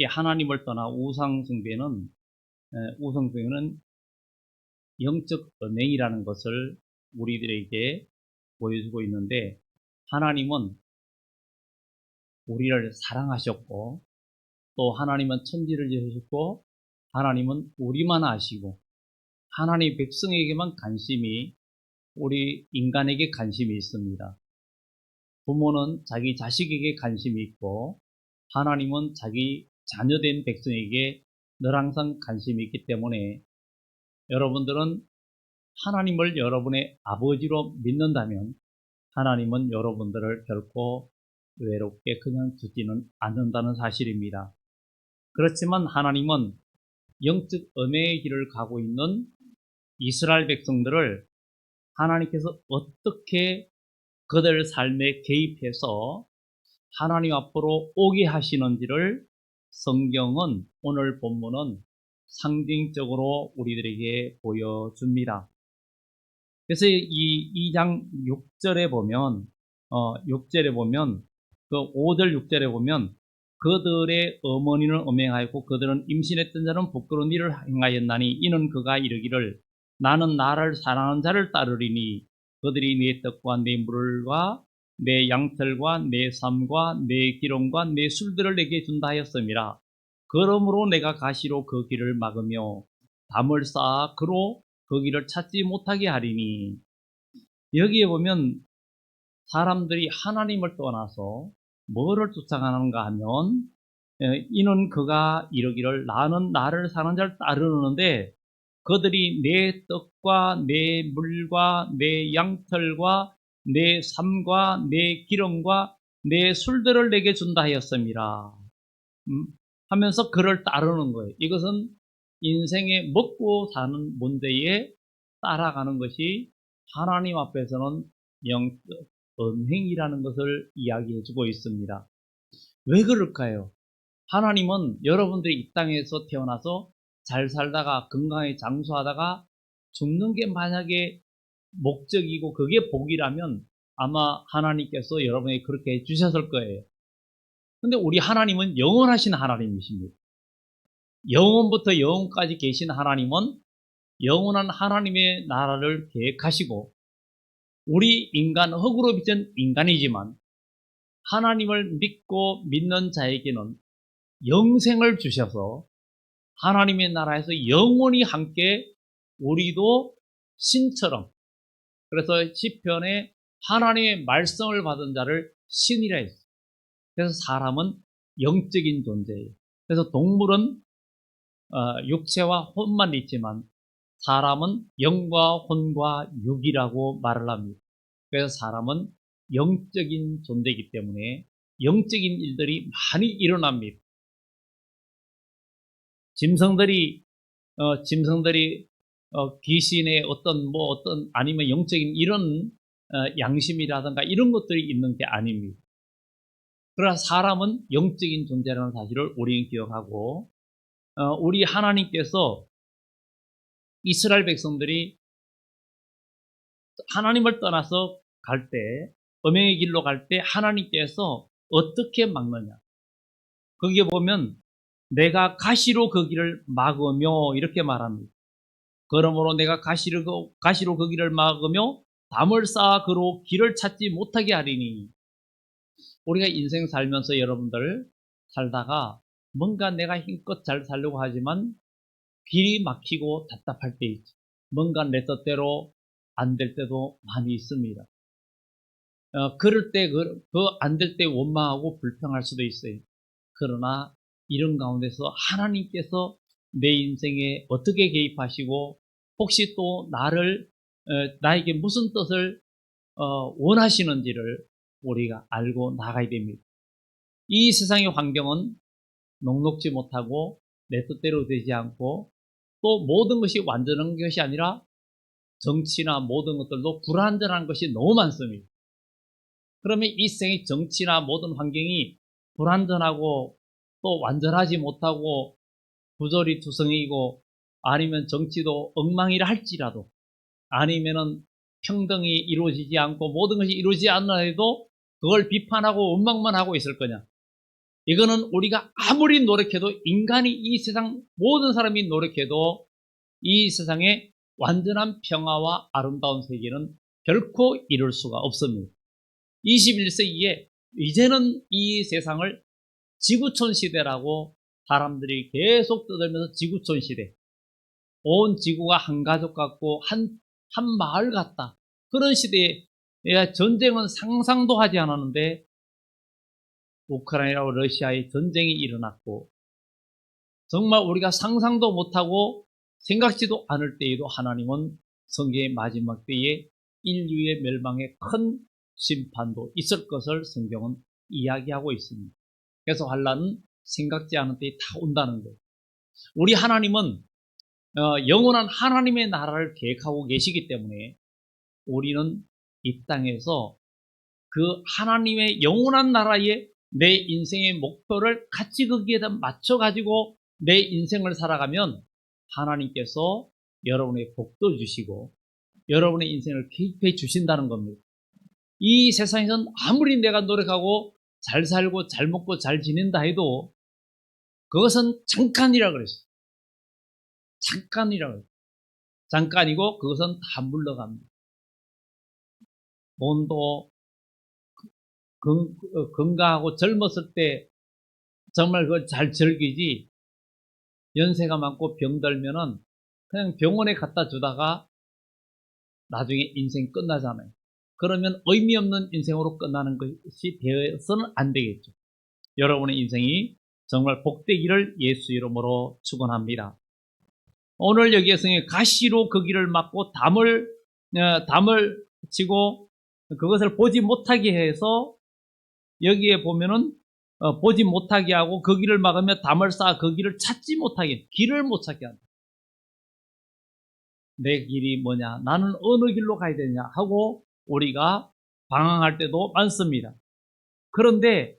특히 하나님을 떠나 우상숭배는 영적 언행이라는 것을 우리들에게 보여주고 있는데, 하나님은 우리를 사랑하셨고, 또 하나님은 천지를 지으셨고, 하나님은 우리만 아시고, 하나님 백성에게만 우리 인간에게 관심이 있습니다. 부모는 자기 자식에게 관심이 있고, 하나님은 자기 자녀된 백성에게 늘 항상 관심이 있기 때문에, 여러분들은 하나님을 여러분의 아버지로 믿는다면 하나님은 여러분들을 결코 외롭게 그냥 두지는 않는다는 사실입니다. 그렇지만 하나님은 영적 언행의 길을 가고 있는 이스라엘 백성들을 하나님께서 어떻게 그들 삶에 개입해서 하나님 앞으로 오게 하시는지를 성경은, 오늘 본문은 상징적으로 우리들에게 보여줍니다. 그래서 이 2장 6절에 보면, 6절에 보면, 그 5절 6절에 보면, 그들의 어머니는 음행하였고 그들은 임신했던 자는 부끄러운 일을 행하였나니 이는 그가 이르기를 나는 나를 사랑하는 자를 따르리니 그들이 내 떡과 내 물과 내 양털과 내 삶과 내 기름과 내 술들을 내게 준다 하였음이라. 그러므로 내가 가시로 그 길을 막으며 담을 쌓아 그로 그 길을 찾지 못하게 하리니. 여기에 보면 사람들이 하나님을 떠나서 뭐를 쫓아가는가 하면, 이는 그가 이르기를 나는 나를 사는 자를 따르는데 그들이 내 떡과 내 물과 내 양털과 내 삶과 내 기름과 내 술들을 내게 준다 하였습니다. 하면서 그를 따르는 거예요. 이것은 인생에 먹고 사는 문제에 따라가는 것이 하나님 앞에서는 영적 언행이라는 것을 이야기해 주고 있습니다. 왜 그럴까요? 하나님은 여러분들이 이 땅에서 태어나서 잘 살다가 건강하게 장수하다가 죽는 게 만약에 목적이고 그게 복이라면 아마 하나님께서 여러분에게 그렇게 해주셨을 거예요. 근데 우리 하나님은 영원하신 하나님이십니다. 영원부터 영원까지 계신 하나님은 영원한 하나님의 나라를 계획하시고, 우리 인간, 흙으로 빚은 인간이지만 하나님을 믿고 믿는 자에게는 영생을 주셔서 하나님의 나라에서 영원히 함께, 우리도 신처럼, 그래서 시편에 하나님의 말씀을 받은 자를 신이라 했어요. 그래서 사람은 영적인 존재예요. 그래서 동물은 육체와 혼만 있지만 사람은 영과 혼과 육이라고 말을 합니다. 그래서 사람은 영적인 존재이기 때문에 영적인 일들이 많이 일어납니다. 짐승들이 귀신의 어떤 아니면 영적인 이런 양심이라든가 이런 것들이 있는 게 아닙니다. 그러나 사람은 영적인 존재라는 사실을 우리는 기억하고, 우리 하나님께서 이스라엘 백성들이 하나님을 떠나서 갈 때, 음행의 길로 갈 때 하나님께서 어떻게 막느냐. 거기에 보면 내가 가시로 그 길을 막으며 이렇게 말합니다. 그러므로 내가 가시로 그 길을 막으며 담을 쌓아 그로 길을 찾지 못하게 하리니. 우리가 인생 살면서 여러분들 살다가 뭔가 내가 힘껏 잘 살려고 하지만 길이 막히고 답답할 때 있죠. 뭔가 내 뜻대로 안 될 때도 많이 있습니다. 그럴 때 안 될 때 원망하고 불평할 수도 있어요. 그러나 이런 가운데서 하나님께서 내 인생에 어떻게 개입하시고 혹시 또 나에게 무슨 뜻을 원하시는지를 우리가 알고 나가야 됩니다. 이 세상의 환경은 녹록지 못하고 내 뜻대로 되지 않고, 또 모든 것이 완전한 것이 아니라 정치나 모든 것들도 불완전한 것이 너무 많습니다. 그러면 이 세상의 정치나 모든 환경이 불완전하고 또 완전하지 못하고 부조리 투성이고, 아니면 정치도 엉망이라 할지라도, 아니면은 평등이 이루어지지 않고 모든 것이 이루어지지 않나 해도 그걸 비판하고 원망만 하고 있을 거냐? 이거는 우리가 아무리 노력해도 인간이 이 세상 모든 사람이 노력해도 이 세상에 완전한 평화와 아름다운 세계는 결코 이룰 수가 없습니다. 21세기에 이제는 이 세상을 지구촌 시대라고 사람들이 계속 떠들면서 지구촌 시대, 온 지구가 한 가족 같고 한 마을 같다. 그런 시대에 전쟁은 상상도 하지 않았는데 우크라이나와 러시아의 전쟁이 일어났고 정말 우리가 상상도 못하고 생각지도 않을 때에도 하나님은 성경의 마지막 때에 인류의 멸망에 큰 심판도 있을 것을 성경은 이야기하고 있습니다. 그래서 환란은 생각지 않은 때에 다 온다는 거예요. 우리 하나님은 영원한 하나님의 나라를 계획하고 계시기 때문에 우리는 이 땅에서 그 하나님의 영원한 나라에 내 인생의 목표를 같이 거기에다 맞춰가지고 내 인생을 살아가면 하나님께서 여러분의 복도 주시고 여러분의 인생을 개입해 주신다는 겁니다. 이 세상에서는 아무리 내가 노력하고 잘 살고 잘 먹고 잘 지낸다 해도 그것은 잠깐이라 그랬어요. 잠깐이라 그랬어요. 잠깐이고 그것은 다 물러갑니다. 돈도 건강하고 젊었을 때 정말 그걸 잘 즐기지 연세가 많고 병들면은 그냥 병원에 갖다 주다가 나중에 인생 끝나잖아요. 그러면 의미 없는 인생으로 끝나는 것이 되어서는 안 되겠죠. 여러분의 인생이 정말 복되기를 예수 이름으로 축원합니다. 오늘 여기에서 가시로 그 길을 막고 담을 치고 그것을 보지 못하게 해서 여기에 보면은 보지 못하게 하고 그 길을 막으며 담을 쌓아 그 길을 찾지 못하게, 길을 못 찾게 한다. 내 길이 뭐냐, 나는 어느 길로 가야 되냐 하고 우리가 방황할 때도 많습니다. 그런데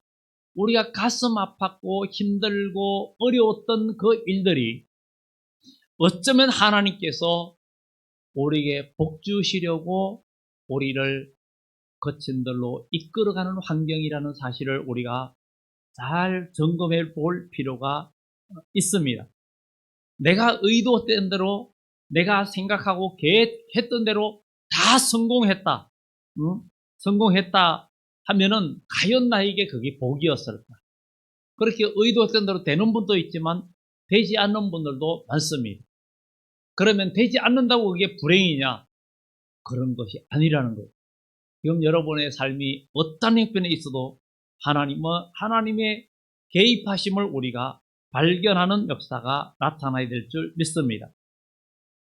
우리가 가슴 아팠고 힘들고 어려웠던 그 일들이 어쩌면 하나님께서 우리에게 복 주시려고 우리를 거친 들로 이끌어가는 환경이라는 사실을 우리가 잘 점검해 볼 필요가 있습니다. 내가 의도했던 대로, 내가 생각하고 계획했던 대로 다 성공했다. 성공했다 하면은 과연 나에게 그게 복이었을까? 그렇게 의도했던 대로 되는 분도 있지만 되지 않는 분들도 많습니다. 그러면 되지 않는다고 그게 불행이냐? 그런 것이 아니라는 거예요. 지금 여러분의 삶이 어떤 형편에 있어도 하나님의 개입하심을 우리가 발견하는 역사가 나타나야 될 줄 믿습니다.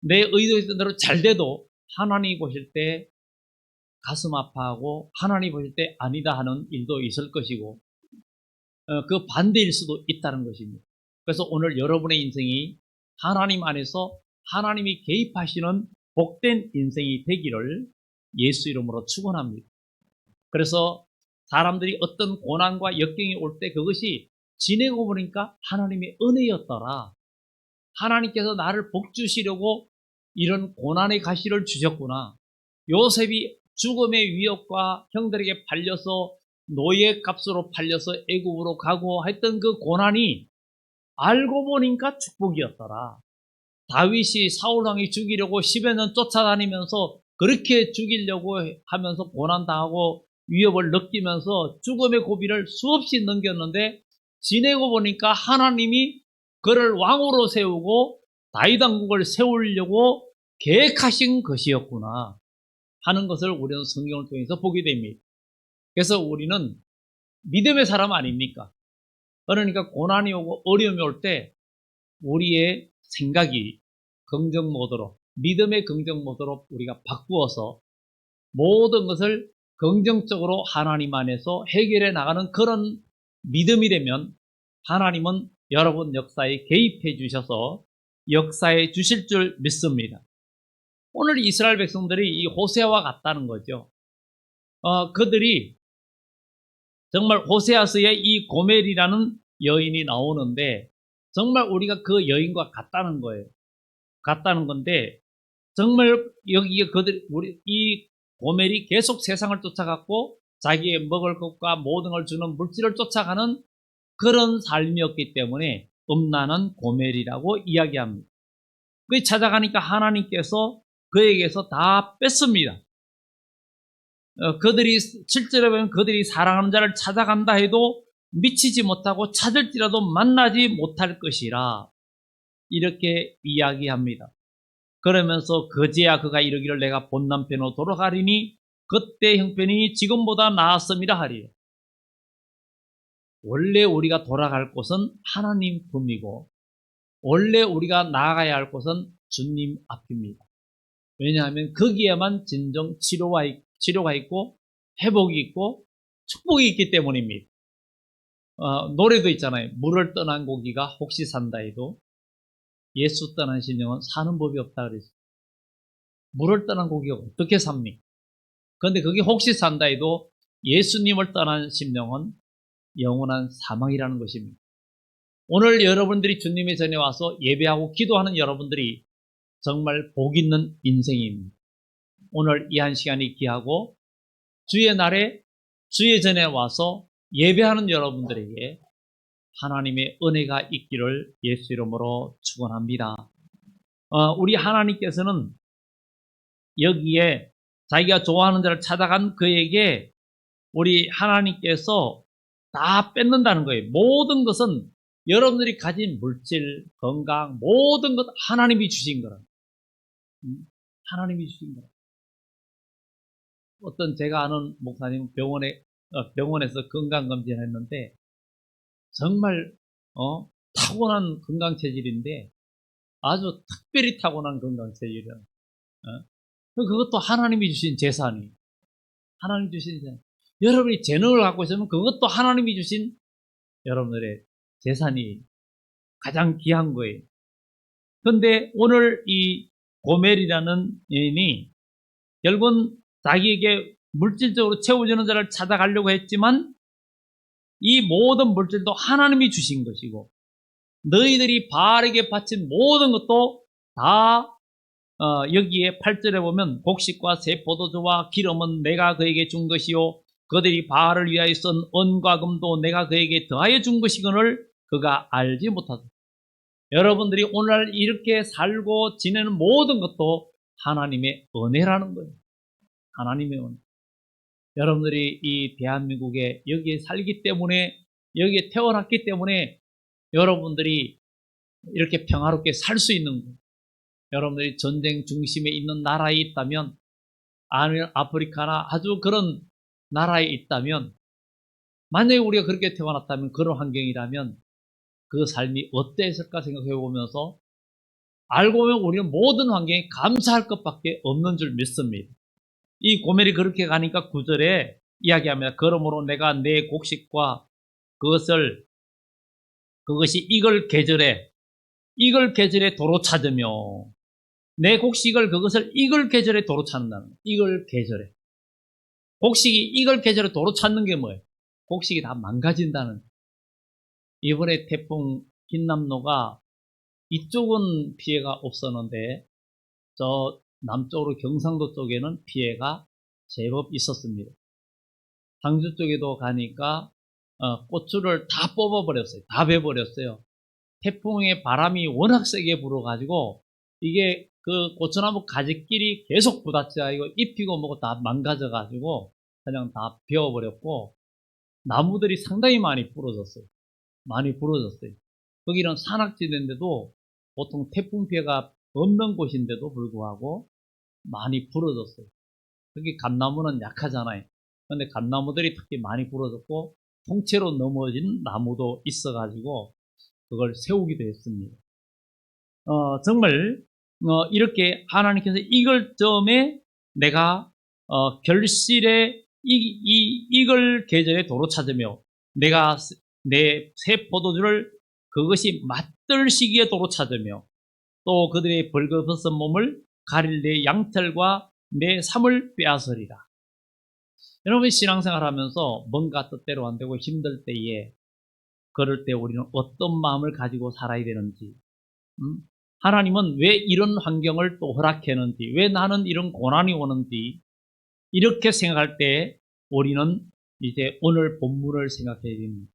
내 의도했던 대로 잘 돼도 하나님이 보실 때 가슴 아파하고 하나님이 보실 때 아니다 하는 일도 있을 것이고 그 반대일 수도 있다는 것입니다. 그래서 오늘 여러분의 인생이 하나님 안에서 하나님이 개입하시는 복된 인생이 되기를 예수 이름으로 축원합니다. 그래서 사람들이 어떤 고난과 역경이 올 때 그것이 지내고 보니까 하나님의 은혜였더라. 하나님께서 나를 복 주시려고 이런 고난의 가시를 주셨구나. 요셉이 죽음의 위협과 형들에게 팔려서 노예 값으로 팔려서 애굽으로 가고 했던 그 고난이 알고 보니까 축복이었더라. 다윗이 사울왕이 죽이려고 10여 년 쫓아다니면서 그렇게 죽이려고 하면서 고난당하고 위협을 느끼면서 죽음의 고비를 수없이 넘겼는데 지내고 보니까 하나님이 그를 왕으로 세우고 다윗 왕국을 세우려고 계획하신 것이었구나 하는 것을 우리는 성경을 통해서 보게 됩니다. 그래서 우리는 믿음의 사람 아닙니까? 그러니까 고난이 오고 어려움이 올 때 우리의 생각이 긍정 모드로, 믿음의 긍정 모드로 우리가 바꾸어서 모든 것을 긍정적으로 하나님 안에서 해결해 나가는 그런 믿음이 되면 하나님은 여러분 역사에 개입해 주셔서 역사해 주실 줄 믿습니다. 오늘 이스라엘 백성들이 이 호세아와 같다는 거죠. 그들이 정말 호세아서에 이 고멜이라는 여인이 나오는데 정말 우리가 그 여인과 같다는 거예요. 같다는 건데 정말 여기에 이 고멜이 계속 세상을 쫓아갔고 자기의 먹을 것과 모든 걸 주는 물질을 쫓아가는 그런 삶이었기 때문에 음란한 고멜이라고 이야기합니다. 그 찾아가니까 하나님께서 그에게서 다 뺐습니다. 그들이 7절에 보면 그들이 사랑하는 자를 찾아간다 해도 미치지 못하고 찾을지라도 만나지 못할 것이라 이렇게 이야기합니다. 그러면서 그제야 그가 이르기를 내가 본 남편으로 돌아가리니 그때 형편이 지금보다 나았음이라 하리요. 원래 우리가 돌아갈 곳은 하나님 품이고 원래 우리가 나아가야 할 곳은 주님 앞입니다. 왜냐하면 거기에만 진정 치료가 있고 회복이 있고 축복이 있기 때문입니다. 노래도 있잖아요. 물을 떠난 고기가 혹시 산다 해도 예수 떠난 심령은 사는 법이 없다 그랬어요. 물을 떠난 고기가 어떻게 삽니까? 그런데 그게 혹시 산다 해도 예수님을 떠난 심령은 영원한 사망이라는 것입니다. 오늘 여러분들이 주님의 전에 와서 예배하고 기도하는 여러분들이 정말 복 있는 인생입니다. 오늘 이 한 시간이 귀하고 주의 날에 주의 전에 와서 예배하는 여러분들에게 하나님의 은혜가 있기를 예수 이름으로 축원합니다. 우리 하나님께서는 여기에 자기가 좋아하는 자를 찾아간 그에게 우리 하나님께서 다 뺏는다는 거예요. 모든 것은 여러분들이 가진 물질, 건강, 모든 것 하나님이 주신 거라. 하나님이 주신 거라. 어떤 제가 아는 목사님 병원에서 건강검진을 했는데 정말 타고난 건강체질인데 아주 특별히 타고난 건강체질이야. 그것도 하나님이 주신 재산이 하나님이 주신 재산. 여러분이 재능을 갖고 있으면 그것도 하나님이 주신 여러분들의 재산이 가장 귀한 거예요. 그런데 오늘 이 고멜이라는 여인이 결국은 자기에게 물질적으로 채워주는 자를 찾아가려고 했지만 이 모든 물질도 하나님이 주신 것이고 너희들이 바알에게 바친 모든 것도 다 여기에 8절에 보면 곡식과 새 포도주와 기름은 내가 그에게 준 것이요 그들이 바알을 위하여 쓴 은과 금도 내가 그에게 더하여 준 것이거늘 그가 알지 못하다. 여러분들이 오늘 이렇게 살고 지내는 모든 것도 하나님의 은혜라는 거예요. 하나님의 은혜. 여러분들이 이 대한민국에 여기에 살기 때문에 여기에 태어났기 때문에 여러분들이 이렇게 평화롭게 살 수 있는 거예요. 여러분들이 전쟁 중심에 있는 나라에 있다면 아니면 아프리카나 아주 그런 나라에 있다면 만약에 우리가 그렇게 태어났다면 그런 환경이라면 그 삶이 어땠을까 생각해 보면서 알고 보면 우리는 모든 환경에 감사할 것밖에 없는 줄 믿습니다. 이 고멜이 그렇게 가니까 9절에 이야기합니다. 그러므로 내가 내 곡식과 그것이 익을 계절에 도로 찾으며 내 곡식을 그것을 익을 계절에 도로 찾는다는 거예요. 익을 계절에. 곡식이 익을 계절에 도로 찾는 게 뭐예요? 곡식이 다 망가진다는 거예요. 이번에 태풍 흰남노가 이쪽은 피해가 없었는데 저 남쪽으로 경상도 쪽에는 피해가 제법 있었습니다. 상주 쪽에도 가니까 고추를 다 뽑아버렸어요. 다 베버렸어요. 태풍의 바람이 워낙 세게 불어가지고 이게 그 고추나무 가지끼리 계속 부딪혀가지고 잎이고 뭐고 다 망가져가지고 그냥 다 베어버렸고 나무들이 상당히 많이 부러졌어요. 거기는 산악지대인데도 보통 태풍 피해가 없는 곳인데도 불구하고 많이 부러졌어요. 특히 감나무는 약하잖아요. 그런데 감나무들이 특히 많이 부러졌고 통째로 넘어진 나무도 있어가지고 그걸 세우기도 했습니다. 정말 이렇게 하나님께서 이걸 점에 내가 결실에 이걸 계절에 도로 찾으며 내가 내 새 포도주를 그것이 맞들 시기에 도로 찾으며 또 그들의 벌거벗은 몸을 가릴 내 양털과 내 삶을 빼앗으리라. 여러분 신앙생활 하면서 뭔가 뜻대로 안 되고 힘들 때에 그럴 때 우리는 어떤 마음을 가지고 살아야 되는지 하나님은 왜 이런 환경을 또 허락했는지 왜 나는 이런 고난이 오는지 이렇게 생각할 때 우리는 이제 오늘 본문을 생각해야 됩니다.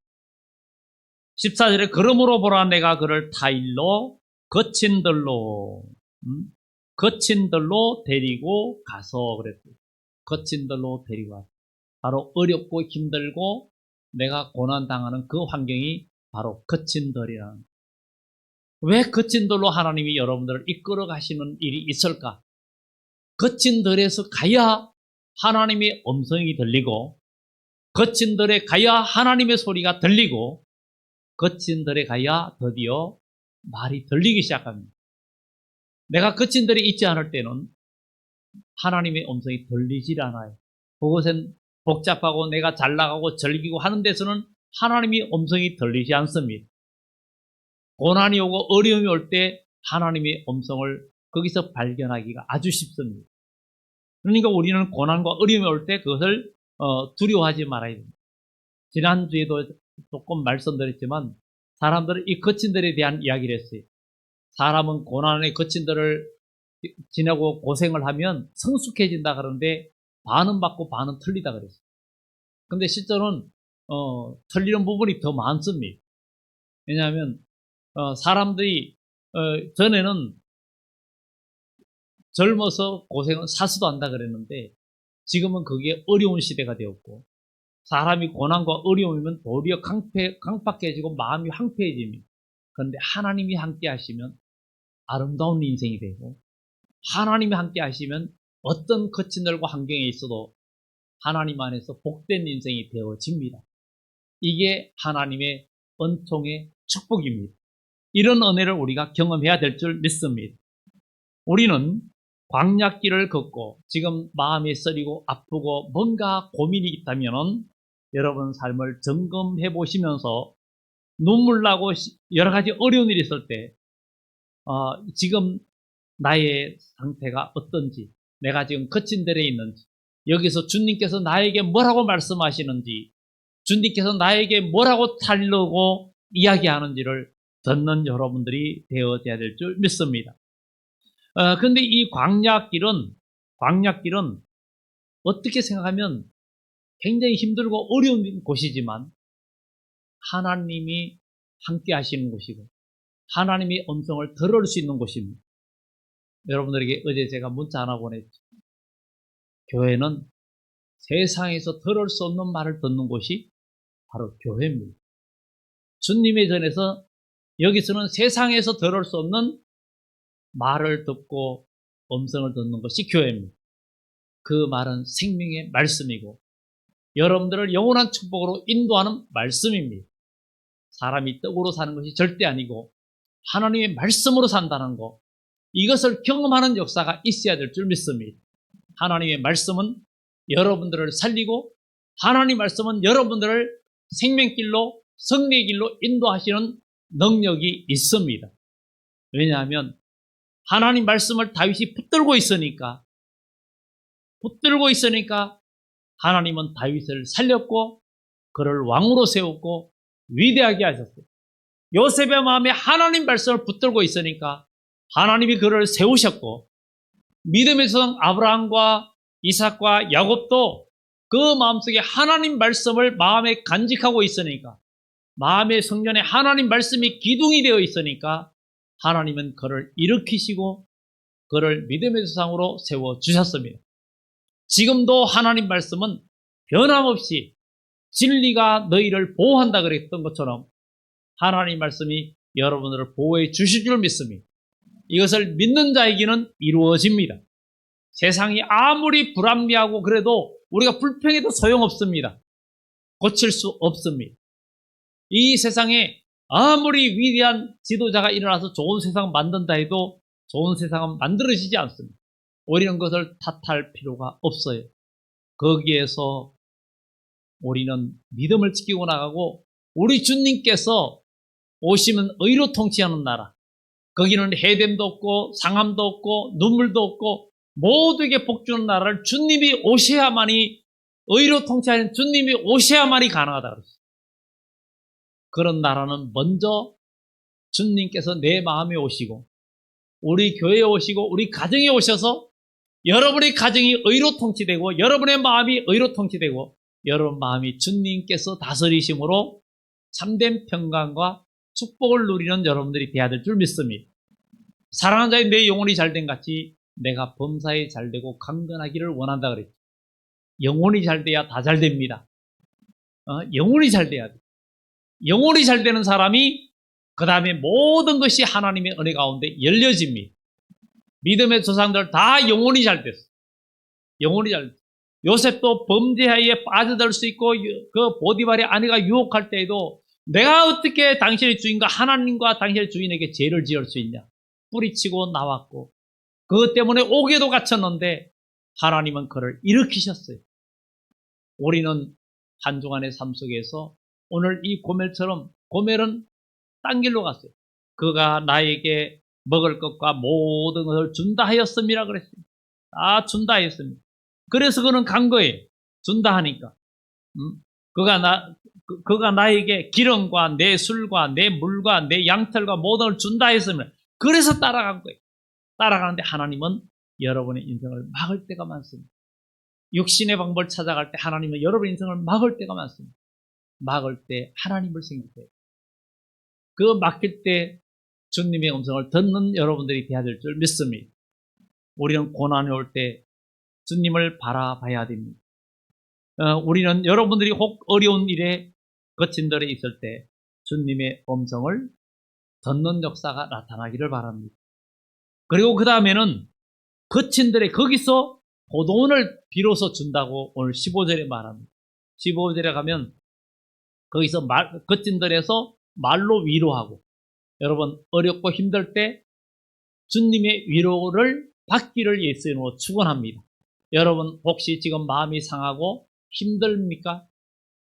14절에 그러므로 보라 내가 그를 타일로 거친 들로 거친 들로 데리고 가서 그랬어요. 거친 들로 데리고 가서. 바로 어렵고 힘들고 내가 고난당하는 그 환경이 바로 거친 들이라는. 왜 거친 들로 하나님이 여러분들을 이끌어 가시는 일이 있을까? 거친 들에서 가야 하나님의 음성이 들리고, 거친 들에 가야 하나님의 소리가 들리고, 거친 들에 가야 드디어 말이 들리기 시작합니다. 내가 거친 들에 있지 않을 때는 하나님의 음성이 들리질 않아요. 그것은 복잡하고 내가 잘 나가고 즐기고 하는 데서는 하나님의 음성이 들리지 않습니다. 고난이 오고 어려움이 올 때 하나님의 음성을 거기서 발견하기가 아주 쉽습니다. 그러니까 우리는 고난과 어려움이 올 때 그것을 두려워하지 말아야 됩니다. 지난주에도 조금 말씀드렸지만 사람들은 이 거친들에 대한 이야기를 했어요. 사람은 고난의 거친들을 지내고 고생을 하면 성숙해진다 그러는데 반은 맞고 반은 틀리다 그랬어요. 근데 실제로는 틀리는 부분이 더 많습니다. 왜냐하면 사람들이 전에는 젊어서 고생은 사수도 한다 그랬는데 지금은 그게 어려운 시대가 되었고 사람이 고난과 어려움이면 도리어 강팍해지고 마음이 황폐해집니다. 그런데 하나님이 함께 하시면 아름다운 인생이 되고 하나님이 함께 하시면 어떤 거친 들과 환경에 있어도 하나님 안에서 복된 인생이 되어집니다. 이게 하나님의 은총의 축복입니다. 이런 은혜를 우리가 경험해야 될 줄 믿습니다. 우리는 광야길을 걷고 지금 마음이 쓰리고 아프고 뭔가 고민이 있다면 여러분 삶을 점검해 보시면서 눈물 나고 여러 가지 어려운 일이 있을 때 지금 나의 상태가 어떤지, 내가 지금 거친 데에 있는지, 여기서 주님께서 나에게 뭐라고 말씀하시는지, 주님께서 나에게 뭐라고 타려고 이야기하는지를 듣는 여러분들이 되어야 될 줄 믿습니다. 근데 이 광야길은 어떻게 생각하면 굉장히 힘들고 어려운 곳이지만 하나님이 함께 하시는 곳이고 하나님의 음성을 들을 수 있는 곳입니다. 여러분들에게 어제 제가 문자 하나 보냈죠. 교회는 세상에서 들을 수 없는 말을 듣는 곳이 바로 교회입니다. 주님의 전에서 여기서는 세상에서 들을 수 없는 말을 듣고 음성을 듣는 것이 교회입니다. 그 말은 생명의 말씀이고 여러분들을 영원한 축복으로 인도하는 말씀입니다. 사람이 떡으로 사는 것이 절대 아니고 하나님의 말씀으로 산다는 것, 이것을 경험하는 역사가 있어야 될 줄 믿습니다. 하나님의 말씀은 여러분들을 살리고 하나님의 말씀은 여러분들을 생명길로 승리의 길로 인도하시는 능력이 있습니다. 왜냐하면 하나님 말씀을 다윗이 붙들고 있으니까 하나님은 다윗을 살렸고 그를 왕으로 세웠고 위대하게 하셨어요. 요셉의 마음에 하나님 말씀을 붙들고 있으니까 하나님이 그를 세우셨고 믿음의 성 아브라함과 이삭과 야곱도 그 마음속에 하나님 말씀을 마음에 간직하고 있으니까 마음의 성전에 하나님 말씀이 기둥이 되어 있으니까 하나님은 그를 일으키시고 그를 믿음의 조상으로 세워주셨습니다. 지금도 하나님 말씀은 변함없이 진리가 너희를 보호한다 그랬던 것처럼 하나님 말씀이 여러분들을 보호해 주실 줄 믿습니다. 이것을 믿는 자에게는 이루어집니다. 세상이 아무리 불합리하고 그래도 우리가 불평해도 소용없습니다. 고칠 수 없습니다. 이 세상에 아무리 위대한 지도자가 일어나서 좋은 세상을 만든다 해도 좋은 세상은 만들어지지 않습니다. 우리는 그것을 탓할 필요가 없어요. 거기에서 우리는 믿음을 지키고 나가고 우리 주님께서 오시면 의로 통치하는 나라, 거기는 해됨도 없고 상함도 없고 눈물도 없고 모두에게 복주는 나라를 주님이 오셔야만이, 의로 통치하는 주님이 오셔야만이 가능하다 그랬어요. 그런 나라는 먼저 주님께서 내 마음에 오시고 우리 교회에 오시고 우리 가정에 오셔서 여러분의 가정이 의로 통치되고 여러분의 마음이 의로 통치되고 여러분 마음이 주님께서 다스리심으로 참된 평강과 축복을 누리는 여러분들이 되어야 될 줄 믿습니다. 사랑하는 자의 내 영혼이 잘된 같이 내가 범사에 잘되고 강건하기를 원한다 그랬죠. 영혼이 잘돼야 다 잘됩니다. 영혼이 잘돼야 돼. 영혼이 잘되는 사람이 그 다음에 모든 것이 하나님의 은혜 가운데 열려집니다. 믿음의 조상들 다 영혼이 잘됐어. 영혼이 잘됐어. 요셉도 범죄하에 빠져들 수 있고 그 보디발의 아내가 유혹할 때에도 내가 어떻게 당신의 주인과 하나님과 당신의 주인에게 죄를 지을 수 있냐. 뿌리치고 나왔고 그것 때문에 옥에도 갇혔는데 하나님은 그를 일으키셨어요. 우리는 한 주간의 삶 속에서 오늘 이 고멜처럼 고멜은 딴 길로 갔어요. 그가 나에게 먹을 것과 모든 것을 준다 하였음이라 그랬어요. 다 준다 하였습니다. 그래서 그는 간 거예요. 준다 하니까. 그가 나에게 기름과 내 술과 내 물과 내 양털과 모든 걸 준다 했으면 그래서 따라간 거예요. 따라가는데 하나님은 여러분의 인생을 막을 때가 많습니다. 육신의 방법을 찾아갈 때 하나님은 여러분의 인생을 막을 때가 많습니다. 막을 때 하나님을 생각해요. 그 막힐 때 주님의 음성을 듣는 여러분들이 되어야 될 줄 믿습니다. 우리는 고난이 올 때 주님을 바라봐야 됩니다. 우리는 여러분들이 혹 어려운 일에 거친 들에 있을 때 주님의 음성을 듣는 역사가 나타나기를 바랍니다. 그리고 그 다음에는 거친 들에 거기서 고도원을 비로소 준다고 오늘 15절에 말합니다. 15절에 가면 거기서 거친 들에서 말로 위로하고 여러분 어렵고 힘들 때 주님의 위로를 받기를 예수 이름으로 축원합니다. 여러분 혹시 지금 마음이 상하고 힘듭니까?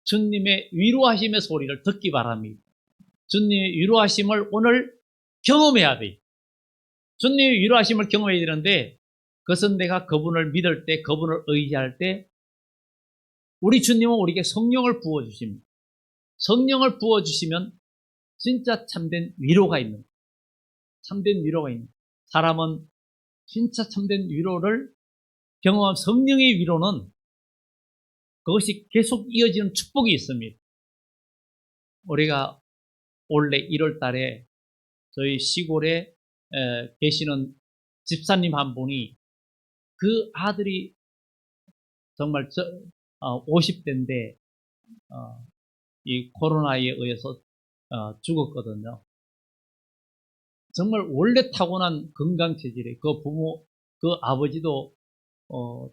주님의 위로하심의 소리를 듣기 바랍니다. 주님의 위로하심을 오늘 경험해야 돼요. 주님의 위로하심을 경험해야 되는데 그것은 내가 그분을 믿을 때 그분을 의지할 때 우리 주님은 우리에게 성령을 부어주십니다. 성령을 부어주시면 진짜 참된 위로가 있는 거예요. 참된 위로가 있는 거예요. 사람은 진짜 참된 위로를 경험한 성령의 위로는 그것이 계속 이어지는 축복이 있습니다. 우리가 올해 1월 달에 저희 시골에 계시는 집사님 한 분이 그 아들이 정말 50대인데 이 코로나에 의해서 죽었거든요. 정말 원래 타고난 건강 체질에 그 부모, 그 아버지도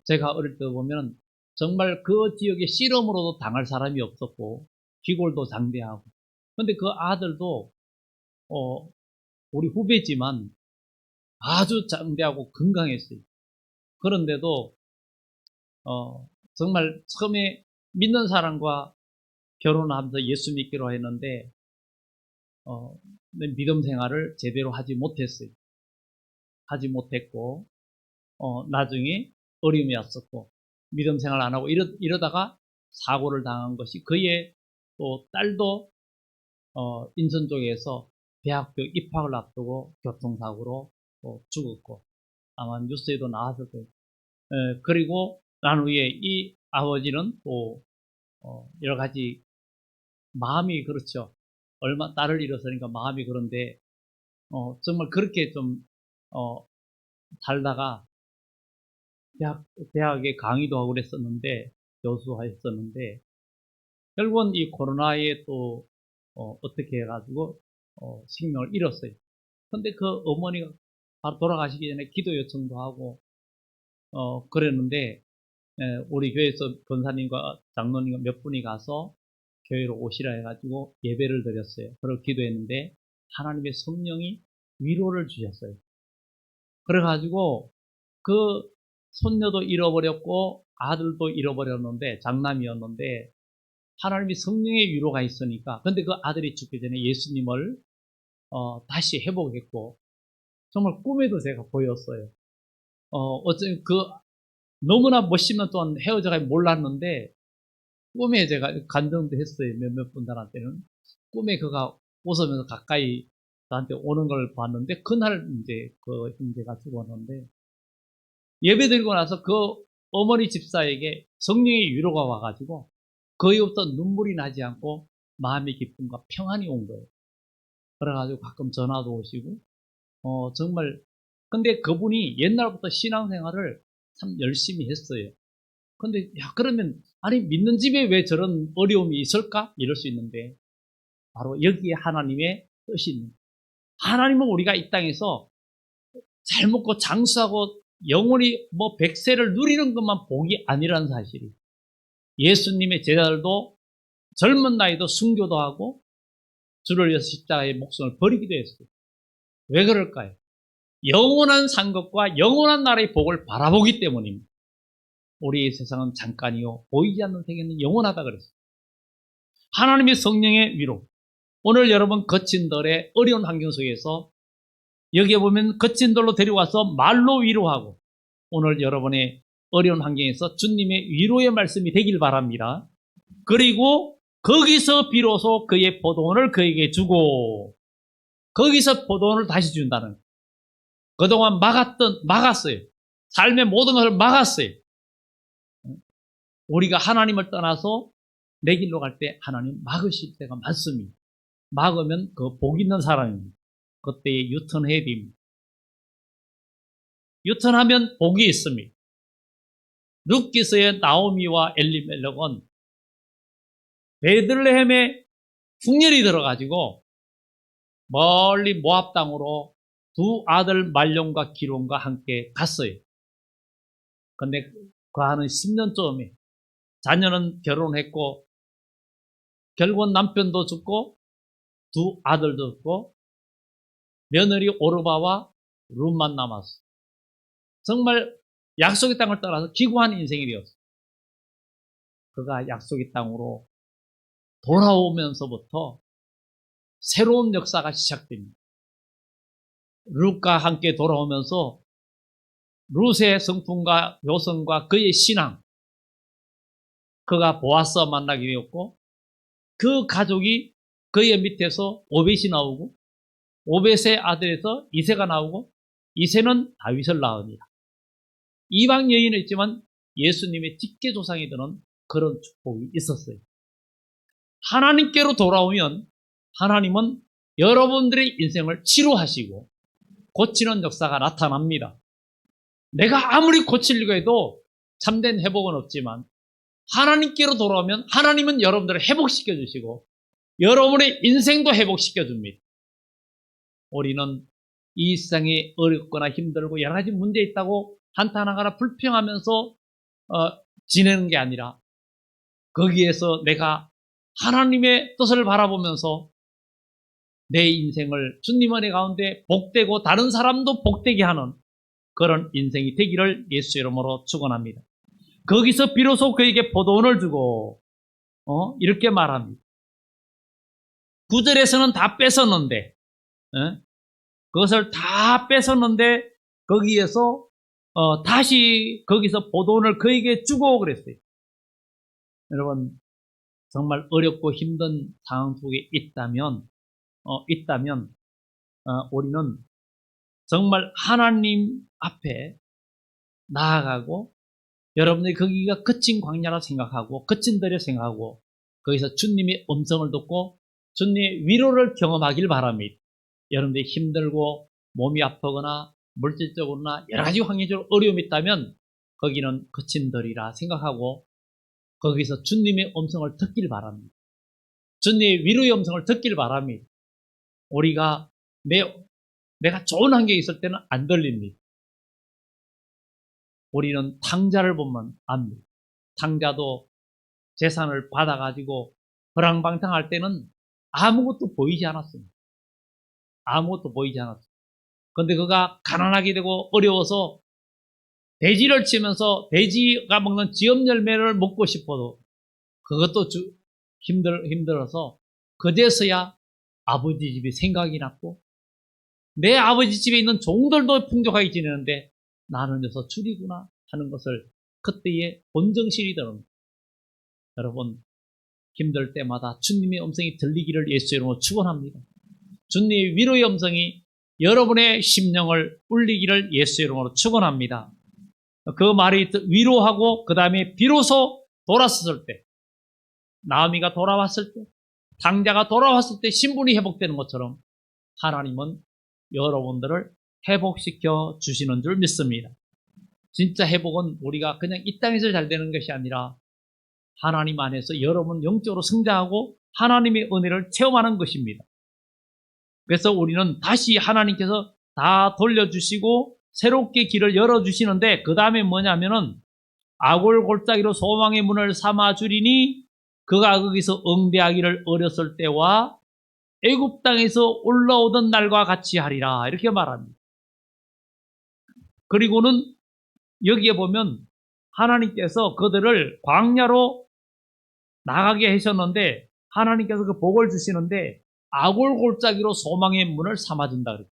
제가 어릴 때 보면 정말 그 지역에 실험으로도 당할 사람이 없었고 기골도 장대하고 근데 그 아들도 우리 후배지만 아주 장대하고 건강했어요. 그런데도 정말 처음에 믿는 사람과 결혼하면서 예수 믿기로 했는데 믿음 생활을 제대로 하지 못했어요. 하지 못했고 나중에 어려움이 왔었고 믿음 생활 안 하고 이러다가 사고를 당한 것이 그의 또 딸도 인천 쪽에서 대학교 입학을 앞두고 교통사고로 죽었고 아마 뉴스에도 나왔을 거예요. 그리고 난 후에 이 아버지는 또 여러 가지 마음이 그렇죠. 얼마 딸을 잃었으니까 마음이 그런데 정말 그렇게 좀 살다가 대학에 강의도 하고 그랬었는데 교수하였었는데 결국은 이 코로나에 또 어떻게 해가지고 생명을 잃었어요. 근데 그 어머니가 바로 돌아가시기 전에 기도 요청도 하고 그랬는데 우리 교회에서 권사님과 장로님과 몇 분이 가서 교회로 오시라 해가지고 예배를 드렸어요. 그리고 기도했는데 하나님의 성령이 위로를 주셨어요. 그래가지고 그 손녀도 잃어버렸고 아들도 잃어버렸는데 장남이었는데 하나님이 성령의 위로가 있으니까 근데 그 아들이 죽기 전에 예수님을 다시 회복했고 정말 꿈에도 제가 보였어요. 어쩌면 그 너무나 몇십 년 동안 헤어져가 몰랐는데 꿈에 제가 간증도 했어요. 몇몇 분들한테는 꿈에 그가 웃으면서 가까이 나한테 오는 걸 봤는데 그날 이제 그 형제가 죽었는데 예배 드리고 나서 그 어머니 집사에게 성령의 위로가 와가지고 그 이후부터 눈물이 나지 않고 마음의 기쁨과 평안이 온 거예요. 그래가지고 가끔 전화도 오시고, 정말, 근데 그분이 옛날부터 신앙생활을 참 열심히 했어요. 근데, 야, 그러면, 아니, 믿는 집에 왜 저런 어려움이 있을까? 이럴 수 있는데, 바로 여기에 하나님의 뜻이 있는 거예요. 하나님은 우리가 이 땅에서 잘 먹고 장수하고 영원히 뭐 백세를 누리는 것만 복이 아니라는 사실이. 예수님의 제자들도 젊은 나이도 순교도 하고 주를 위해서 십자가의 목숨을 버리기도 했어요. 왜 그럴까요? 영원한 상급과 영원한 나라의 복을 바라보기 때문입니다. 우리 세상은 잠깐이요 보이지 않는 세계는 영원하다 그랬어요. 하나님의 성령의 위로. 오늘 여러분 거친 덜의 어려운 환경 속에서 여기에 보면 거친 돌로 데려와서 말로 위로하고 오늘 여러분의 어려운 환경에서 주님의 위로의 말씀이 되길 바랍니다. 그리고 거기서 비로소 그의 포도원을 그에게 주고 거기서 포도원을 다시 준다는 거예요. 그동안 막았어요. 삶의 모든 것을 막았어요. 우리가 하나님을 떠나서 내 길로 갈 때 하나님 막으실 때가 많습니다. 막으면 그 복 있는 사람입니다. 그때에 유턴해야 됩니다. 유턴하면 복이 있습니다. 룻기서의 나오미와 엘리멜렉은 베들레헴에 풍년이 들어가지고 멀리 모압 땅으로 두 아들 말론과 기론과 함께 갔어요. 근데 그 하는 10년쯤에 자녀는 결혼했고 결국은 남편도 죽고 두 아들도 죽고 며느리 오르바와 룻만 남았어. 정말 약속의 땅을 떠나서 기구한 인생이 되었어. 그가 약속의 땅으로 돌아오면서부터 새로운 역사가 시작됩니다. 룻과 함께 돌아오면서 룻의 성품과 요성과 그의 신앙, 그가 보아스 만나게 되었고 그 가족이 그의 밑에서 오벳이 나오고 오벳의 아들에서 이새가 나오고 이새는 다윗을 낳습니다. 이방 여인은 있지만 예수님의 직계 조상이 되는 그런 축복이 있었어요. 하나님께로 돌아오면 하나님은 여러분들의 인생을 치료하시고 고치는 역사가 나타납니다. 내가 아무리 고치려고 해도 참된 회복은 없지만 하나님께로 돌아오면 하나님은 여러분들을 회복시켜 주시고 여러분의 인생도 회복시켜 줍니다. 우리는 이 세상이 어렵거나 힘들고 여러 가지 문제 있다고 한탄하거나 불평하면서 지내는 게 아니라 거기에서 내가 하나님의 뜻을 바라보면서 내 인생을 주님 은혜 가운데 복되고 다른 사람도 복되게 하는 그런 인생이 되기를 예수 이름으로 축원합니다. 거기서 비로소 그에게 포도원을 주고 이렇게 말합니다. 9절에서는 다 뺏었는데 그것을 다 뺏었는데 거기에서 다시 거기서 포도원을 그에게 주고 그랬어요. 여러분 정말 어렵고 힘든 상황 속에 있다면 우리는 정말 하나님 앞에 나아가고 여러분들이 거기가 거친 광야라 생각하고 거친 들이라 생각하고 거기서 주님의 음성을 듣고 주님의 위로를 경험하길 바랍니다. 여러분들이 힘들고 몸이 아프거나 물질적으로나 여러 가지 환경적으로 어려움이 있다면 거기는 거친 들이라 생각하고 거기서 주님의 음성을 듣길 바랍니다. 주님의 위로의 음성을 듣길 바랍니다. 우리가 내가 좋은 환경에 있을 때는 안 들립니다. 우리는 탕자를 보면 압니다. 탕자도 재산을 받아가지고 허랑방탕할 때는 아무것도 보이지 않았습니다. 아무것도 보이지 않았습니다. 그런데 그가 가난하게 되고 어려워서 돼지를 치면서 돼지가 먹는 지엽 열매를 먹고 싶어도 그것도 힘들어서 그제서야 아버지 집이 생각이 났고 내 아버지 집에 있는 종들도 풍족하게 지내는데 나는 여기서 줄이구나 하는 것을 그때의 본정신이 들었습니다. 여러분 힘들 때마다 주님의 음성이 들리기를 예수 이름으로 축원합니다. 주님의 위로의 음성이 여러분의 심령을 울리기를 예수 이름으로 축원합니다. 그 말이 위로하고 그 다음에 비로소 돌아섰을 때 나오미가 돌아왔을 때 당자가 돌아왔을 때 신분이 회복되는 것처럼 하나님은 여러분들을 회복시켜 주시는 줄 믿습니다. 진짜 회복은 우리가 그냥 이 땅에서 잘 되는 것이 아니라 하나님 안에서 여러분 영적으로 성장하고 하나님의 은혜를 체험하는 것입니다. 그래서 우리는 다시 하나님께서 다 돌려주시고 새롭게 길을 열어주시는데 그 다음에 뭐냐면은 아골 골짜기로 소망의 문을 삼아주리니 그가 거기서 응대하기를 어렸을 때와 애굽 땅에서 올라오던 날과 같이 하리라 이렇게 말합니다. 그리고는 여기에 보면 하나님께서 그들을 광야로 나가게 하셨는데 하나님께서 그 복을 주시는데 아골 골짜기로 소망의 문을 삼아준다 그래요.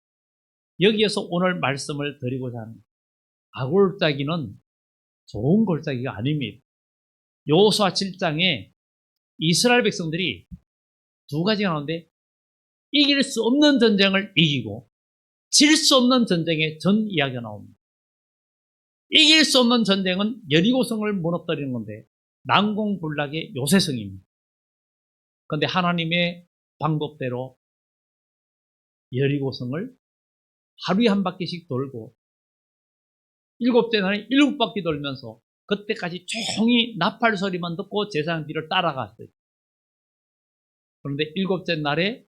여기에서 오늘 말씀을 드리고자 합니다. 아골 골짜기는 좋은 골짜기가 아닙니다. 여호수아 7장에 이스라엘 백성들이 두 가지가 나오는데 이길 수 없는 전쟁을 이기고 질 수 없는 전쟁의 전 이야기가 나옵니다. 이길 수 없는 전쟁은 여리고성을 무너뜨리는 건데 난공불락의 요새성입니다. 그런데 하나님의 방법대로 여리고성을 하루에 한 바퀴씩 돌고 일곱째 날에 7바퀴 돌면서 그때까지 조용히 나팔 소리만 듣고 제사장 뒤를 따라갔어요. 그런데 7째 날에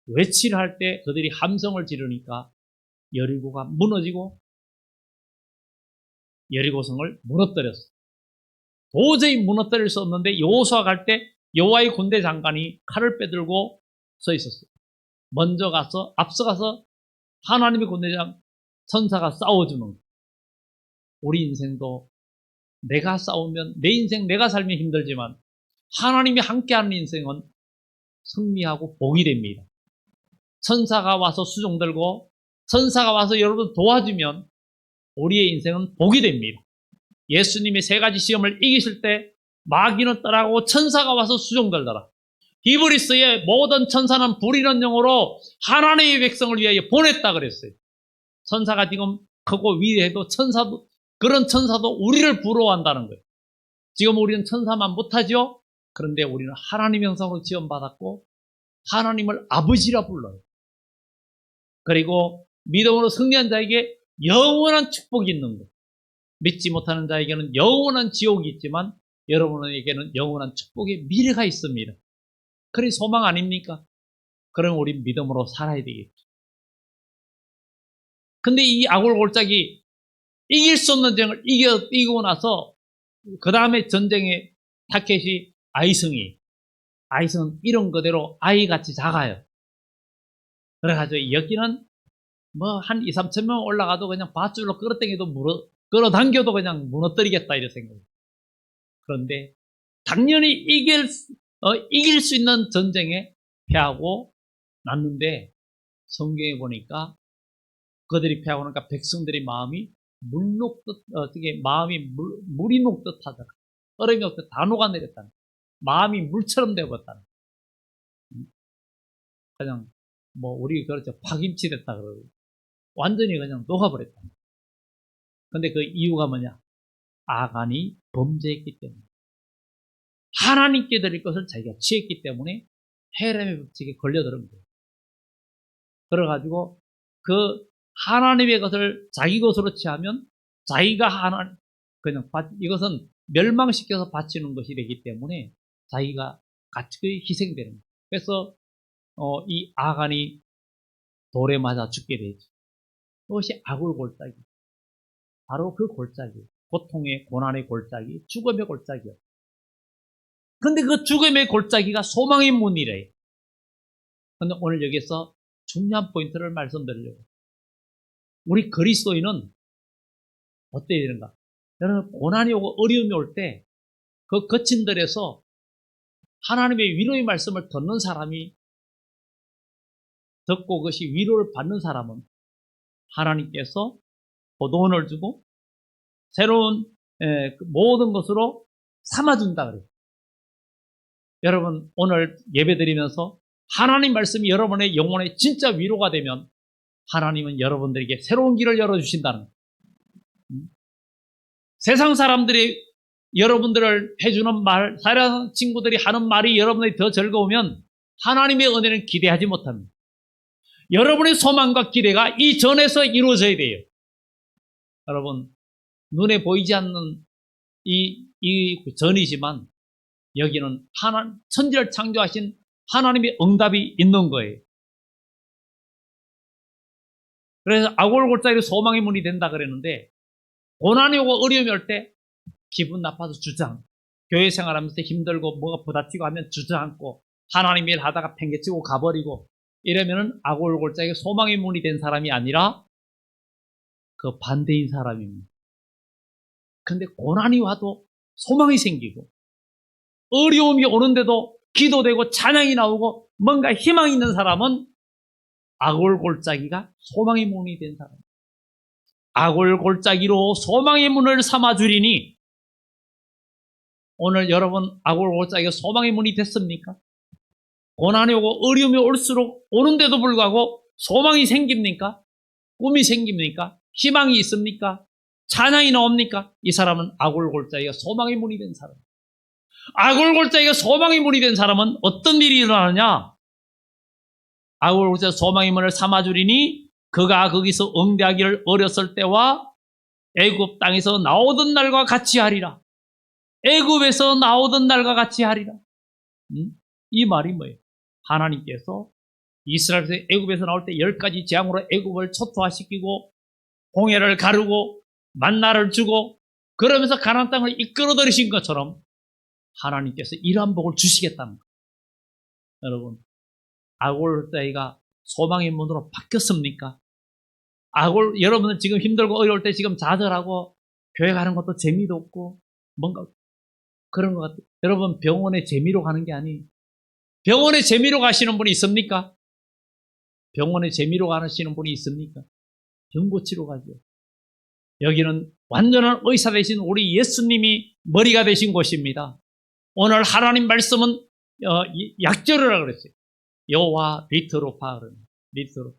외치를 할 때 그들이 함성을 지르니까 여리고가 무너지고 여리고성을 무너뜨렸어요. 도저히 무너뜨릴 수 없는데 여호수아 갈 때 여호와의 군대 장관이 칼을 빼들고 서 있었어요. 먼저 가서 앞서가서 하나님의 군대장 천사가 싸워주는 거예요. 우리 인생도 내가 싸우면 내 인생 내가 살면 힘들지만 하나님이 함께하는 인생은 승리하고 복이 됩니다. 천사가 와서 수종 들고 천사가 와서 여러분 도와주면 우리의 인생은 복이 됩니다. 예수님이 3가지 시험을 이기실 때 마귀는 떠나고 천사가 와서 수종 들더라. 히브리서의 모든 천사는 부리는 영으로 하나님의 백성을 위하여 보냈다 그랬어요. 천사가 지금 크고 위대해도 천사도 그런 천사도 우리를 부러워한다는 거예요. 지금 우리는 천사만 못하죠. 그런데 우리는 하나님 형상으로 지원받았고 하나님을 아버지라 불러요. 그리고 믿음으로 승리한 자에게 영원한 축복이 있는 거예요. 믿지 못하는 자에게는 영원한 지옥이 있지만 여러분에게는 영원한 축복의 미래가 있습니다. 그게 소망 아닙니까? 그럼 우리 믿음으로 살아야 되겠죠. 근데 이 아골 골짜기 이길 수 없는 전쟁을 이기고 나서 그 다음에 전쟁의 타켓이 아이성은 이런 그대로 아이같이 작아요. 그래가지고 여기는 뭐 한 2, 3천 명 올라가도 그냥 밧줄로 끌어당겨도 끌어당겨도 그냥 무너뜨리겠다 이런 생각이에요. 그런데 당연히 이길 수 있는 전쟁에 패하고 났는데 성경에 보니까 그들이 패하고 나니까 백성들의 마음이 물 녹듯 어떻게 마음이 물이 녹듯 하더라. 얼음이 녹듯 다 녹아내렸다는. 마음이 물처럼 되어버렸다는. 그냥 뭐 우리 그렇죠 파김치 됐다 그러고 완전히 그냥 녹아버렸다. 근데 그 이유가 뭐냐? 아간이 범죄했기 때문에 하나님께 드릴 것을 자기가 취했기 때문에 헤렘의 법칙에 걸려들은 거예요. 그래가지고 그 하나님의 것을 자기 것으로 취하면 자기가 그냥 이것은 멸망시켜서 바치는 것이 되기 때문에 자기가 같이 희생되는 거예요. 그래서 이 아간이 돌에 맞아 죽게 되죠. 그것이 아굴 골짜기. 바로 그 골짜기. 고통의 고난의 골짜기, 죽음의 골짜기요. 근데 그 죽음의 골짜기가 소망의 문이래요. 근데 오늘 여기서 중요한 포인트를 말씀드리려고. 우리 그리스도인은 어때야 되는가? 여러분, 고난이 오고 어려움이 올 때 그 거친 들에서 하나님의 위로의 말씀을 듣는 사람이 듣고 그것이 위로를 받는 사람은 하나님께서 도돈을 주고 새로운 모든 것으로 삼아준다 그래요. 여러분 오늘 예배드리면서 하나님 말씀이 여러분의 영혼에 진짜 위로가 되면 하나님은 여러분들에게 새로운 길을 열어주신다는 거예요. 세상 사람들이 여러분들을 해주는 말, 사랑 친구들이 하는 말이 여러분들이 더 즐거우면 하나님의 은혜는 기대하지 못합니다. 여러분의 소망과 기대가 이 전에서 이루어져야 돼요. 여러분, 눈에 보이지 않는 이 전이지만 여기는 천지를 창조하신 하나님의 응답이 있는 거예요. 그래서 아골골짜기로 소망의 문이 된다 그랬는데, 고난이 오고 어려움이 올 때 기분 나빠서 주저앉고, 교회 생활하면서 힘들고 뭐가 부딪히고 하면 주저앉고, 하나님 일 하다가 팽개치고 가버리고, 이러면은 아골골짜기로 소망의 문이 된 사람이 아니라 그 반대인 사람입니다. 근데 고난이 와도 소망이 생기고, 어려움이 오는데도 기도되고 찬양이 나오고 뭔가 희망이 있는 사람은 아골골짜기가 소망의 문이 된 사람. 아골골짜기로 소망의 문을 삼아주리니, 오늘 여러분 아골골짜기가 소망의 문이 됐습니까? 고난이 오고 어려움이 올수록 오는데도 불구하고 소망이 생깁니까? 꿈이 생깁니까? 희망이 있습니까? 찬양이 나옵니까? 이 사람은 아골골짜기가 소망의 문이 된 사람. 아골골짜기가 소망의 문이 된 사람은 어떤 일이 일어나느냐? 아골골짜기가 소망의 문을 삼아주리니 그가 거기서 응대하기를 어렸을 때와 애굽 땅에서 나오던 날과 같이 하리라. 애굽에서 나오던 날과 같이 하리라. 이 말이 뭐예요? 하나님께서 이스라엘에서 애굽에서 나올 때 10가지 재앙으로 애굽을 초토화시키고 홍해를 가르고 만나를 주고 그러면서 가나안 땅을 이끌어 들이신 것처럼 하나님께서 이러한 복을 주시겠다는 거예요. 여러분, 아골골짜기가 소망의 문으로 바뀌었습니까? 여러분은 지금 힘들고 어려울 때 지금 좌절하고 교회 가는 것도 재미도 없고 뭔가 그런 것 같아요. 여러분, 병원에 재미로 가는 게 아니에요. 병원에 재미로 가시는 분이 있습니까? 병원에 재미로 가시는 분이 있습니까? 병 고치러 가죠. 여기는 완전한 의사 되신 우리 예수님이 머리가 되신 곳입니다. 오늘 하나님 말씀은 약절이라고 그랬어요. 여호와 리트로파, 리트로.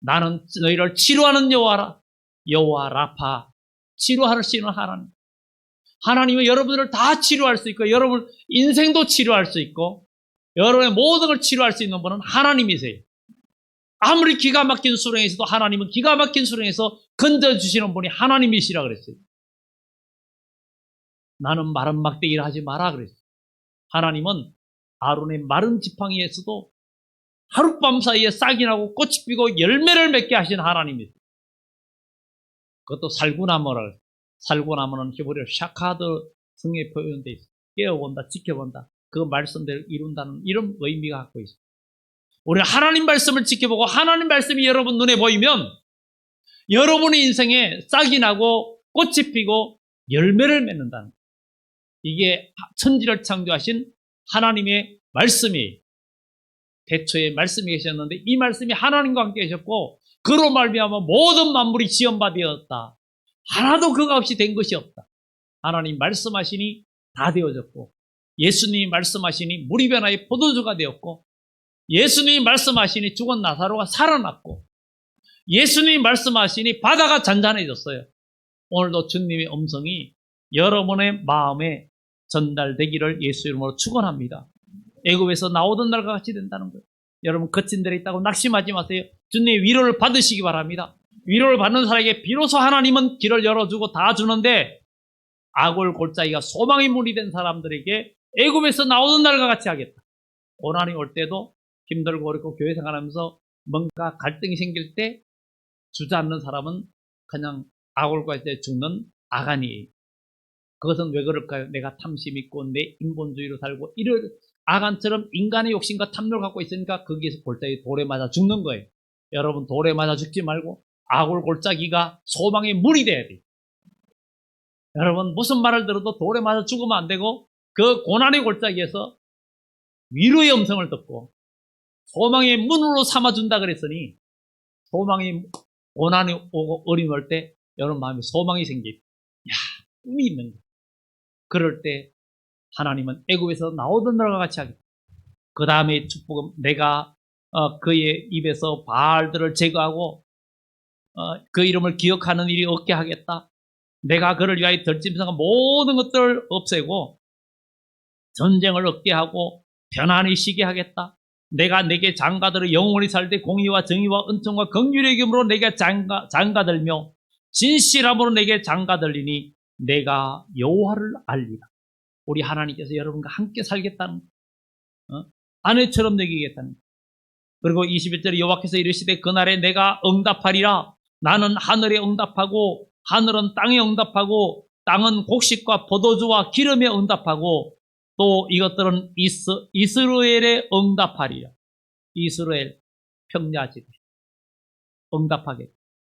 나는 너희를 치료하는 여호와라. 여호와 라파, 치료하시는 하나님. 하나님은 여러분들을 다 치료할 수 있고, 여러분 인생도 치료할 수 있고, 여러분의 모든 걸 치료할 수 있는 분은 하나님이세요. 아무리 기가 막힌 수렁에서도 하나님은 기가 막힌 수렁에서 건져주시는 분이 하나님이시라 그랬어요. 나는 마른 막대기를 하지 마라 그랬어요. 하나님은 아론의 마른 지팡이에서도 하룻밤 사이에 싹이 나고 꽃이 피고 열매를 맺게 하신 하나님이세요. 그것도 살구나무라 그랬어요. 살구나무는 히브리어 샤카드 성에 표현되어 있어요. 깨어본다, 지켜본다. 그 말씀대로 이룬다는 이런 의미가 갖고 있어요. 우리는 하나님 말씀을 지켜보고 하나님 말씀이 여러분 눈에 보이면 여러분의 인생에 싹이 나고 꽃이 피고 열매를 맺는다는 거예요. 이게 천지를 창조하신 하나님의 말씀이 태초에 말씀이 계셨는데 이 말씀이 하나님과 함께 계셨고 그로 말미암아 모든 만물이 지연바 되었다. 하나도 그가 없이 된 것이 없다. 하나님 말씀하시니 다 되어졌고 예수님이 말씀하시니 물이 변하여 포도주가 되었고 예수님이 말씀하시니 죽은 나사로가 살아났고 예수님이 말씀하시니 바다가 잔잔해졌어요. 오늘도 주님의 음성이 여러분의 마음에 전달되기를 예수 이름으로 축원합니다. 애굽에서 나오던 날과 같이 된다는 거예요. 여러분 거친 데에 있다고 낙심하지 마세요. 주님의 위로를 받으시기 바랍니다. 위로를 받는 사람에게 비로소 하나님은 길을 열어주고 다 주는데 아골골짜기가 소망의 문이 된 사람들에게 애굽에서 나오던 날과 같이 하겠다. 고난이 올 때도 힘들고 어렵고 교회 생활하면서 뭔가 갈등이 생길 때 주저앉는 사람은 그냥 아골골짜기에 죽는 아간이에요. 그것은 왜 그럴까요? 내가 탐심 있고 내 인본주의로 살고 이런 아간처럼 인간의 욕심과 탐욕을 갖고 있으니까 거기에서 골짜기 돌에 맞아 죽는 거예요. 여러분 돌에 맞아 죽지 말고 아골골짜기가 소망의 문이 돼야 돼요. 여러분 무슨 말을 들어도 돌에 맞아 죽으면 안 되고 그 고난의 골짜기에서 위로의 음성을 듣고 소망의 문으로 삼아준다 그랬으니 소망이 고난이 오고 어려움이 올 때 여러분 마음에 소망이 생깁니다. 꿈이 있는 거예요. 그럴 때 하나님은 애굽에서 나오던 날과 같이 하겠다. 그 다음에 축복은 내가 그의 입에서 바알들을 제거하고 그 이름을 기억하는 일이 없게 하겠다. 내가 그를 위하여 덜짐승한 모든 것들을 없애고 전쟁을 없게 하고 편안히 쉬게 하겠다. 내가 내게 장가들어 영원히 살되 공의와 정의와 은총과 긍휼의 기쁨으로 내게 장가들며 진실함으로 내게 장가들리니 내가 여호와를 알리라. 우리 하나님께서 여러분과 함께 살겠다는 아내처럼 여기겠다는 것. 그리고 21절에 여호와께서 이르시되 그날에 내가 응답하리라. 나는 하늘에 응답하고 하늘은 땅에 응답하고 땅은 곡식과 포도주와 기름에 응답하고 또 이것들은 이스라엘에 응답하리라. 이스라엘 평야지대 응답하게.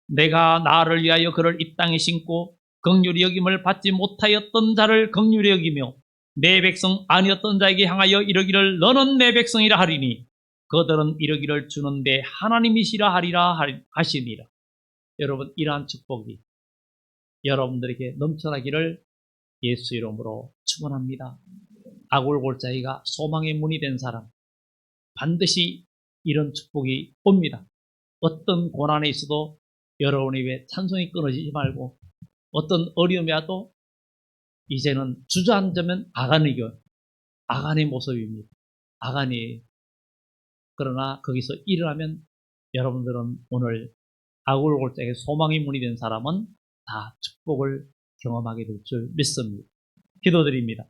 내가 나를 위하여 그를 이 땅에 심고 긍휼히 여김을 받지 못하였던 자를 긍휼히 여기며 내 백성 아니었던 자에게 향하여 이르기를 너는 내 백성이라 하리니 그들은 이르기를 주는 내 하나님이시라 하리라 하시니라. 여러분, 이러한 축복이 여러분들에게 넘쳐나기를 예수 이름으로 축원합니다. 아골골짜기가 소망의 문이 된 사람, 반드시 이런 축복이 옵니다. 어떤 고난에 있어도 여러분의 입에 찬송이 끊어지지 말고, 어떤 어려움이 와도 이제는 주저앉으면 아간의 모습입니다. 아간이에요. 그러나 거기서 일어나면 여러분들은 오늘 아골골짜기에 소망의 문이 된 사람은 다 축복을 경험하게 될 줄 믿습니다. 기도드립니다.